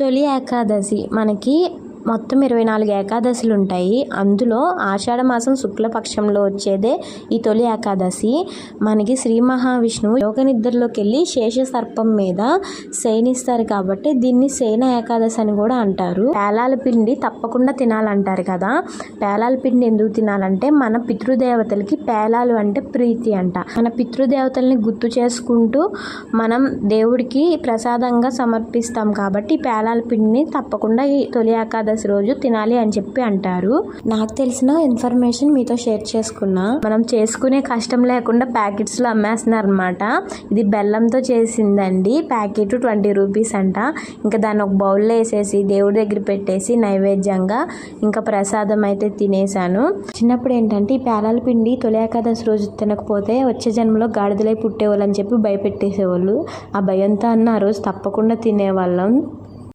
తొలి ఏకాదశి మనకి మొత్తం 24 ఏకాదశులు ఉంటాయి. అందులో ఆషాఢ మాసం శుక్లపక్షంలో వచ్చేదే ఈ తొలి ఏకాదశి. మనకి శ్రీ మహావిష్ణువు యోగ నిద్రలోకి వెళ్ళి శేషసర్పం మీద శయనిస్తారు కాబట్టి దీన్ని శయన ఏకాదశి అని కూడా అంటారు. పేలాల పిండి తప్పకుండా తినాలంటారు కదా. పేలాల పిండి ఎందుకు తినాలంటే మన పితృదేవతలకి పేలాలు అంటే ప్రీతి అంట. మన పితృదేవతల్ని గుర్తు చేసుకుంటూ మనం దేవుడికి ప్రసాదంగా సమర్పిస్తాం కాబట్టి పేలాల పిండిని తప్పకుండా ఈ తొలి ఏకాదశి రోజు తినాలి అని చెప్పి అంటారు. నాకు తెలిసిన ఇన్ఫర్మేషన్ మీతో షేర్ చేసుకున్నా. మనం చేసుకునే కష్టం లేకుండా ప్యాకెట్స్ లో అమ్మేస్తున్నారు అనమాట. ఇది బెల్లంతో చేసిందండి. ప్యాకెట్ 20 రూపీస్ అంట. ఇంకా దాన్ని ఒక బౌల్లో వేసేసి దేవుడి దగ్గర పెట్టేసి నైవేద్యంగా ఇంకా ప్రసాదం అయితే తినేసాను. చిన్నప్పుడు ఏంటంటే ఈ పేలాల పిండి తొలి ఏకాదశి రోజు తినకపోతే వచ్చే జన్మలో గాడిదలై పుట్టేవాళ్ళు అని చెప్పి భయపెట్టేసేవాళ్ళు. ఆ భయంతో అన్న ఆ రోజు తప్పకుండా తినేవాళ్ళం.